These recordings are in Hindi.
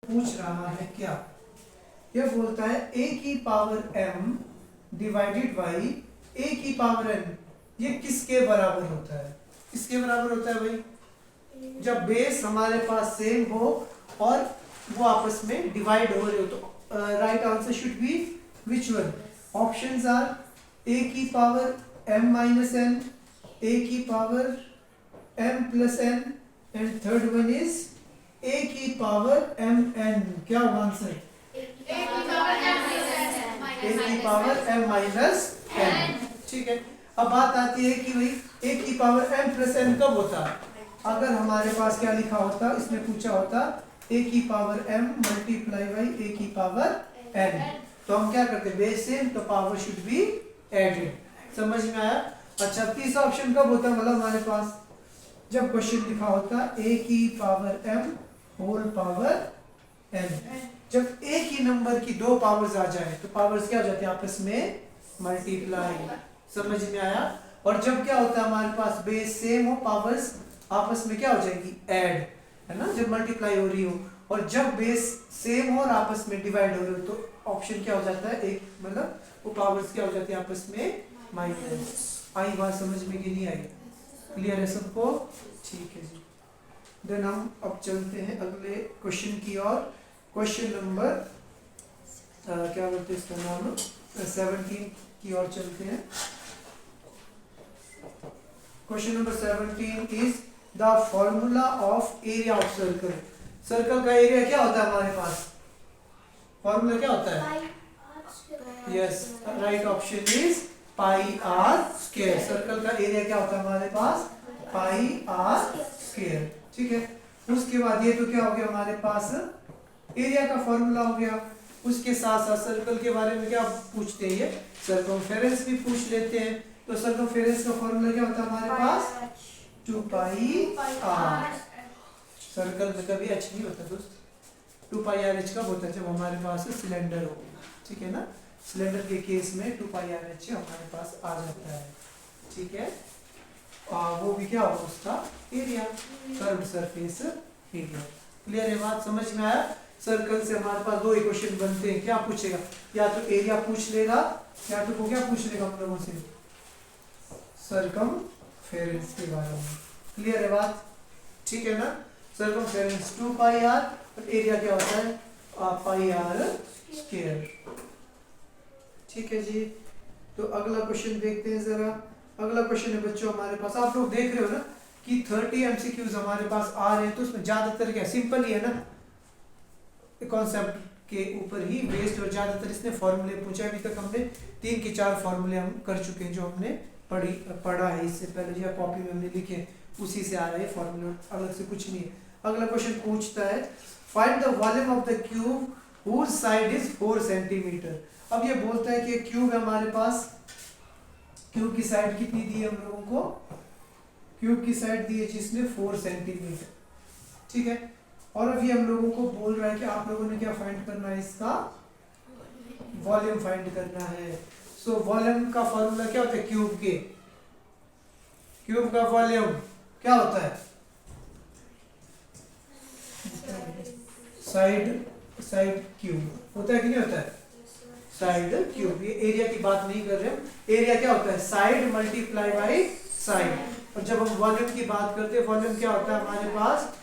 पूछ रहा है क्या? यह बोलता है a की power m divided by a की पावर n, ये किसके बराबर होता है? किसके बराबर होता है भाई? जब बेस हमारे पास सेम हो और वो आपस में डिवाइड हो रहे हो, तो right answer should be which one? Options are a की power m minus n, a की power m plus n, and third one is a की पावर mn. क्या होगा आंसर? a की पावर m माइनस n. ठीक है, अब बात आती है कि भाई a की पावर m प्लस n कब होता? अगर हमारे पास क्या लिखा होता, इसमें पूछा होता a की power m multiply by a की पावर n, तो हम क्या करते? बेस सेम तो पावर शुड बी एडेड. समझ में आया? अच्छा, तीसरा ऑप्शन कब होता? मतलब हमारे पास जब क्वेश्चन लिखा होता a की power m whole power n. जब एक ही नंबर की दो पावर्स आ जाए तो पावर्स क्या हो जाती है? आपस में मल्टीप्लाई. समझ में आया? और जब क्या होता है हमारे पास बेस सेम हो, पावर्स आपस में क्या हो जाएगी? ऐड, है ना, जब मल्टीप्लाई हो रही हो. और जब बेस सेम हो और आपस में डिवाइड हो रही हो तो ऑप्शन क्या हो जाता है? एक मतलब वो पावर्स क्या हो जाती है आपस में? माइनस. आई बात समझ में कि नहीं आई? क्लियर है सबको? ठीक है जी. देन हम अब चलते हैं अगले क्वेश्चन की ओर. क्वेश्चन नंबर क्या बोलते हैं इसका नाम? 17 की ओर चलते हैं. Question number 17 is the formula of area of circle. Circle का एरिया क्या होता है हमारे पास? फॉर्मूला क्या होता है? Yes, right option is pi R square. Circle का एरिया क्या होता है हमारे पास? पाई आर स्क्वायर. ठीक है, उसके बाद ये तो क्या हो गया हमारे पास? एरिया का फॉर्मूला हो गया. उसके साथ साथ सर्कल के बारे में क्या पूछते हैं? ये सर्कमफेरेंस भी पूछ लेते हैं. तो सर्कमफेरेंस का फॉर्मूला क्या होता है हमारे पास? 2 पाई आर. सर्कल में कभी एच नहीं होता दोस्त. 2 पाई आर एच कब होता है? जब हमारे पास सिलेंडर हो. ठीक है ना, सिलेंडर के केस में 2 पाई आर एच हमारे पास आ जाता है. ठीक है, वो भी क्या होगा उसका? Area, curved surface area. Clear है बात? समझ में आया? सर्कल से हमारे पास दो इक्वेशन बनते हैं. क्या पूछेगा? या तो एरिया पूछ लेगा या तो वो क्या पूछ लेगा हम लोगों से? सर्कमफेरेंस के बारे में. क्लियर है बात? ठीक है ना. सर्कमफेरेंस 2 पाई आर और एरिया क्या होता है? पाई आर स्क्वायर. ठीक है जी. तो अगला क्वेश्चन देखते हैं जरा. अगला क्वेश्चन है बच्चों हमारे पास, आप लोग देख रहे हो ना कि 30 एमसीक्यूज हमारे पास आ रहे हैं. तो उसमें ज्यादातर क्या सिंपल ही है ना, कॉन्सेप्ट के ऊपर ही बेस्ड. और ज्यादातर इसने फॉर्मूले पूछा. अभी तक हमने 3 के 4 फॉर्मूले हम कर चुके हैं जो हमने पढ़ा है इससे पहले, जो कॉपी में हमने लिखे उसी से आ रहे हैं फॉर्मूले, अलग से कुछ नहीं है. अगला क्वेश्चन पूछता है find the volume of the cube whose side is 4 centimetre. अब ये बोलता है कि क्यूब है हमारे पास. क्यूब की साइड कितनी दी है हम लोगों को? क्यूब की साइड दी है जिसने 4 सेंटीमीटर. ठीक है, और अभी हम लोगों को बोल रहा है कि आप लोगों ने क्या फाइंड करना है? इसका वॉल्यूम फाइंड करना है. सो वॉल्यूम का फॉर्मूला क्या होता है क्यूब के? क्यूब का वॉल्यूम क्या होता है? साइड क्यूब होता है कि नहीं होता है? Side cube. ये एरिया की बात नहीं कर रहे हम. एरिया क्या होता है? Side multiply by side. और जब हम वॉल्यूम की बात करते हैं, वॉल्यूम क्या होता है हमारे पास?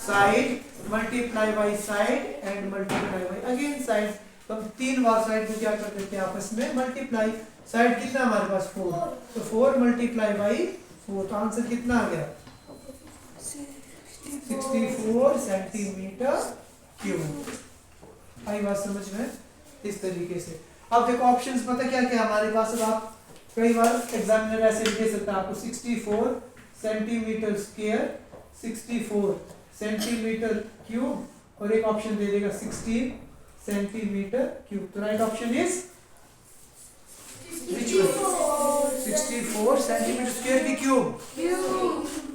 Side multiply by side and multiply by again side. तो हम 3 बार साइड में क्या कर देते हैं? आपस में मल्टीप्लाई. साइड कितना हमारे पास? 4. तो 4 मल्टीप्लाई बाई 4. तो आंसर कितना आ गया? 64 सेंटीमीटर क्यूब. आई बात समझ में? इस तरीके से. अब देखो ऑप्शंस पता क्या क्या हमारे पास. अब आप कई बार एग्जामिनर ऐसे भी दे सकता है आपको 64 सेंटीमीटर स्क्वायर, 64 सेंटीमीटर क्यूब, और एक ऑप्शन दे देगा 16 सेंटीमीटर क्यूब. तो right option is 64 centimetre square की क्यूब.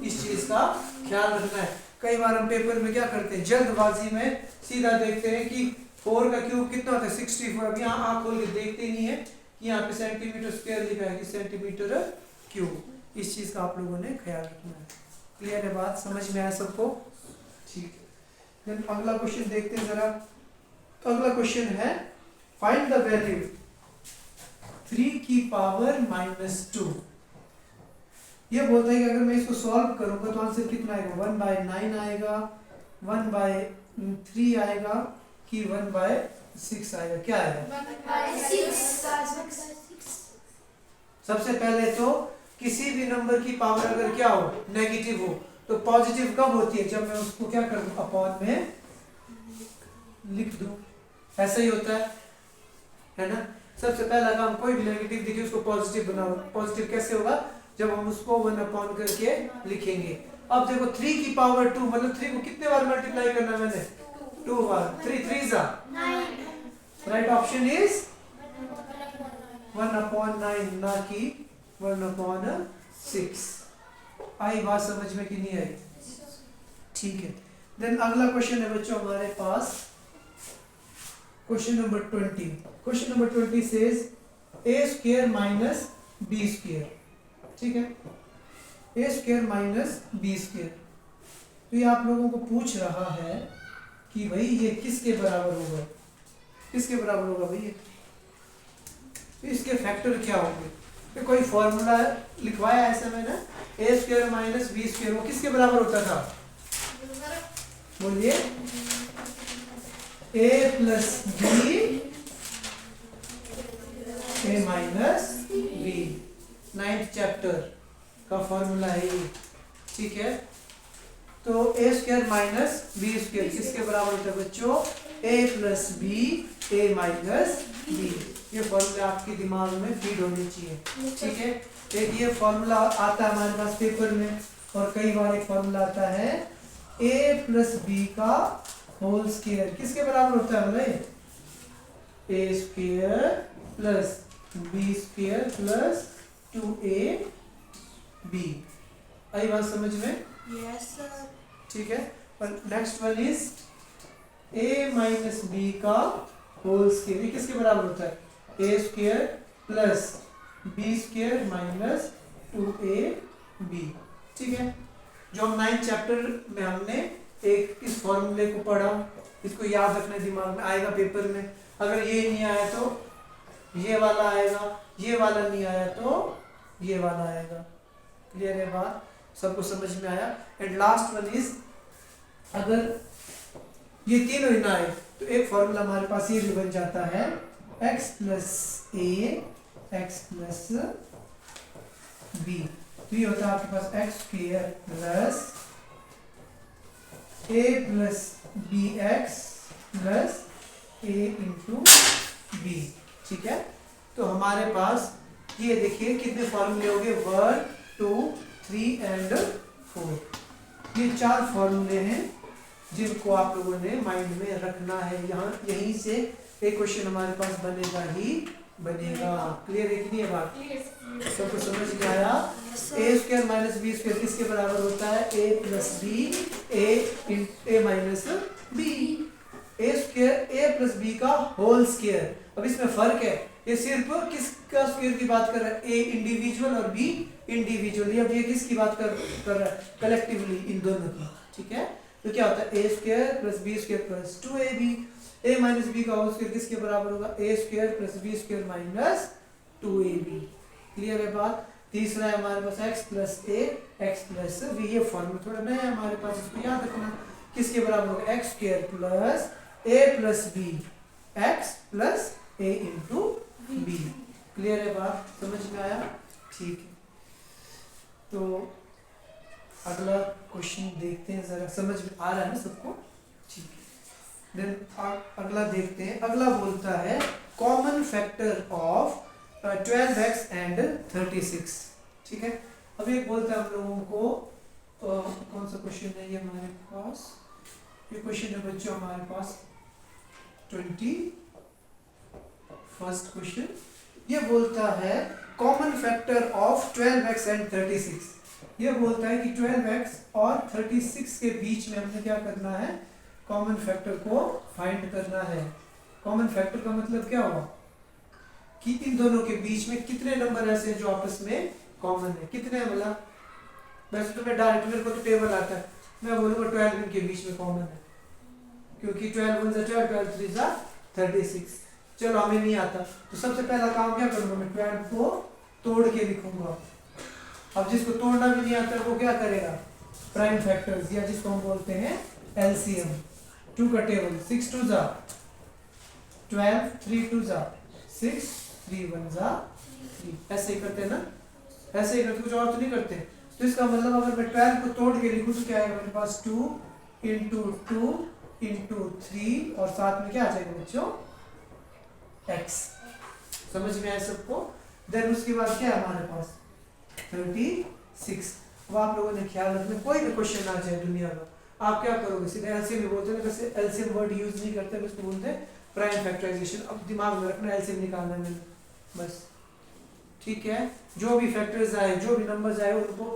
इस चीज का ख्याल रखना है. कई बार हम पेपर में क्या करते हैं, जल्दबाजी में सीधा देखते हैं कि 4 का क्यूब कितना होता है? 64. अब यहाँ आँख खोल के देखते ही नहीं है कि यहाँ पे सेंटीमीटर स्क्वायर लिखा है कि सेंटीमीटर क्यूब. इस चीज का आप लोगों ने ख्याल रखना है. क्लियर है बात? समझ में आया सबको? ठीक है. देन अगला क्वेश्चन देखते हैं जरा। अगला क्वेश्चन है फाइंड द वैल्यू 3 की पावर -2। ये बोलता है कि अगर मैं इसको सॉल्व करूंगा तो आंसर कितना आएगा, 1/9 आएगा, 1/3 आएगा कि 1/6 आएगा, क्या आएगा? 1/6। सबसे पहले तो किसी भी नंबर की पावर अगर क्या हो, नेगेटिव हो, तो पॉजिटिव कब होती है, जब मैं उसको क्या कर दूं, अपॉन में लिख दूं। ऐसा ही होता है ना। सबसे पहला काम, कोई भी नेगेटिव दिखे उसको पॉजिटिव बनाओ। पॉजिटिव कैसे होगा, जब हम उसको 1 अपॉन करके लिखेंगे। अब देखो 3 की पावर 2 मतलब 3 को कितने बार मल्टीप्लाई करना मैंने, 2 बार। 3 3 जा 9। राइट ऑप्शन इज 1/9 ना कि 1/6। आई बात समझ में कि नहीं आई? ठीक है। देन अगला क्वेश्चन है बच्चों हमारे पास, question number 20। Question number 20 says a² - b²। ठीक है, a² - b²। तो ये आप लोगों को पूछ रहा है कि भाई ये किसके बराबर होगा, किसके बराबर होगा भाई, तो इसके फैक्टर क्या होंगे। तो कोई फॉर्मूला लिखवाया ऐसा मैंने, a² - b², वो किसके बराबर होता था, बोलिए, a + b a - b। 9th chapter का फॉर्मूला है ये। ठीक है, तो a² - b² किसके बराबर होता है बच्चों, a + b a - b। ये फॉर्मूला आपके दिमाग में फीड होनी चाहिए। ठीक है, एक ये फॉर्मूला आता है हमारे पास पेपर में, और कई बार एक फॉर्मूला आता है a + b का होल स्क्वायर किसके बराबर होता है भाई, a² + b² + 2ab। आई बात समझ में? Yes sir. ठीक है, और next one is a - b का होल स्क्वायर किसके बराबर होता है, a² + b² - 2ab। ठीक है, जो हम 9th चैप्टर में हमने एक इस फॉर्मूले को पढ़ा, इसको याद रखना, दिमाग में आएगा पेपर में। अगर ये नहीं आया तो ये वाला आएगा, ये वाला नहीं आया तो ये वाला आएगा। क्लियर है बात, सबको समझ में आया? एंड लास्ट वन इज, अगर ये तीनों ही ना आए तो एक फॉर्मूला हमारे पास ये भी बन जाता है, x + a x + b। तो ये होता है आपके पास x² + a + bx + a × b। ठीक है, तो हमारे पास ये देखिए कितने फॉर्मूले हो गए, 1 2 3 एंड 4। ये 4 फॉर्मूले हैं जिनको आप लोगों ने माइंड में रखना है। यहाँ यहीं से एक क्वेश्चन हमारे पास बनेगा ही बनेगा। क्लियर है कि नहीं है बात, सबको समझ में आया? a² - b² किसके बराबर होता है, a + b a - b। a + b का होल स्क्वायर। अब इसमें फर्क है, ये सिर्फ किसका स्क्वायर की बात कर रहा है, a इंडिविजुअल और b इंडिविजुअल। अब ये किसकी बात कर रहा है, कलेक्टिवली इन दोनों की। ठीक है, तो क्या होता है, a² + b² + 2ab। a - b का होल स्क्वायर किसके बराबर होगा, a² + b² - 2ab। क्लियर है बात? तीसरा है हमारे पास x + a x + b। ये फॉर्मूला थोड़ा नया है हमारे पास, इसको याद रखना। किसके बराबर होगा, x² + a + b x + a × b। Clear है बात, समझ में आया? ठीक है, तो अगला क्वेश्चन देखते हैं जरा, समझ में आ रहा है ना सबको? ठीक है, देन अगला देखते हैं। अगला बोलता है common factor of 12x and 36। ठीक है, अब एक बोलता है हम लोगों को, कौन सा क्वेश्चन है ये हमारे पास, ये क्वेश्चन है बच्चों हमारे पास 21st क्वेश्चन। ये बोलता है common factor of 12x and 36। ये बोलता है कि 12x और 36 के बीच में हमने क्या करना है, कॉमन फैक्टर को फाइंड करना है। कॉमन फैक्टर का मतलब क्या हुआ कि इन दोनों के बीच में कितने नंबर ऐसे हैं जो आपस में कॉमन है। कितने हैं, मतलब वैसे तो मैं डायरेक्ट, मेरे को तो टेबल आता है, मैं बोलूँगा 12 इनके बीच में कॉमन है। क्योंकि 12 1 12 12 3 36। चलो हमें नहीं आता, तो सबसे पहला काम क्या करूंगा, मैं 12 को तोड़ के लिखूंगा। अब जिसको तोड़ना भी नहीं आता वो क्या करेगा, प्राइम फैक्टर्स या जिसको हम बोलते हैं एलसीएम। 2 का टेबल 6 2 12, 3 2 6, 3 1 3। ऐसे ही करते हैं ना, ऐसे ही करते, कुछ और तो नहीं करते। तो इसका मतलब अगर मैं 12 को तोड़ के लिखूं तो क्या आएगा मेरे पास, 2 इंटू 2 इंटू 3 और साथ में क्या आ जाएगा बच्चों, x। समझ में आया सबको। देन उसके बाद क्या है हमारे पास 36। अब आप लोगों ने ख्याल रखना, कोई भी क्वेश्चन आ जाए दुनिया का, आप क्या करोगे, सीधे एलसीएम भी बोलते हैं, वैसे एलसीएम वर्ड यूज नहीं करते, बस बोलते हैं प्राइम फैक्टराइजेशन। अब दिमाग में रखना एलसीएम निकालना है बस, ठीक है। जो भी फैक्टर्स आए, जो भी नंबर्स आए उनको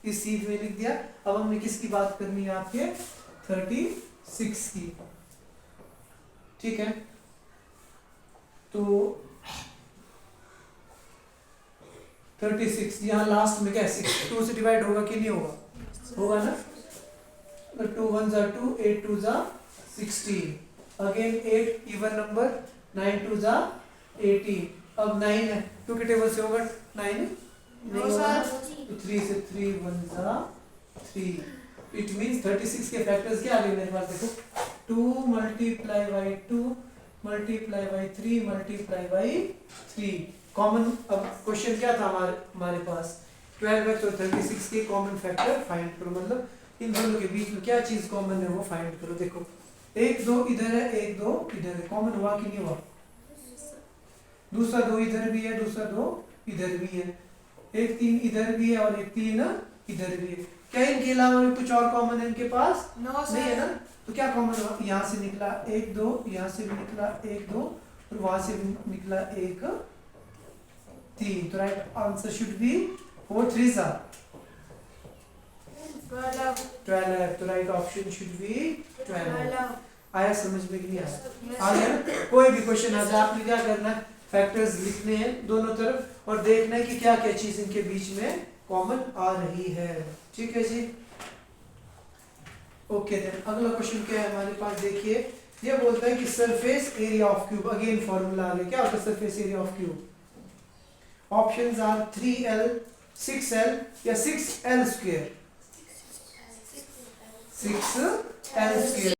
इस सीट में लिख दिया। अब हमने किसकी बात करनी है, आपके 36 की, ठीक है। तो 36 यहाँ लास्ट में क्या है, 6 2 से डिवाइड होगा कि नहीं होगा, होगा ना। 2 1 2, 8 2 16, अगेन 8 इवन नंबर, 9 2 18। अब 9 है, 2 के टेबल से होगा 9 नहीं होगा, तो 3 से 3 1 3। इट मींस 36 के फैक्टर्स क्या आ गए मेरे पास, देखो 2 multiply by 2 multiply by 3 multiply by 3। Common, अब क्वेश्चन क्या था हमारे पास, 12x और 36 के कॉमन फैक्टर फाइंड करो, मतलब इन दोनों के बीच में क्या चीज कॉमन है वो फाइंड करो। देखो 1 2 इधर है, 1 2 इधर है, कॉमन हुआ कि नहीं हुआ, दूसरा 2 इधर भी है, दूसरा 2 इधर भी है, एक 3 इधर भी है और एक 3 इधर भी है। क्या इनके अलावा भी कुछ और कॉमन है इनके पास, नहीं है ना। तो क्या कॉमन हुआ, यहाँ से निकला 1 2, यहाँ से भी निकला 1 2 और वहां से भी निकला 1 3। तो राइट आंसर शुड बी 4 3 12। तो राइट ऑप्शन शुड बी 12। आया समझ में कि नहीं आया, आ गया ना। कोई भी क्वेश्चन आ जाए आपने क्या करना है, फैक्टर्स लिखने हैं दोनों तरफ और देखना है कि क्या क्या चीज इनके बीच में कॉमन आ रही है, ठीक है जी। ओके देन अगला क्वेश्चन क्या है हमारे पास, देखिए ये बोलता है कि surface area of cube, again formula आ गया, क्या होता है surface area of cube. Options are 3l 6l या 6l स्क्वायर, 6l स्क्वायर।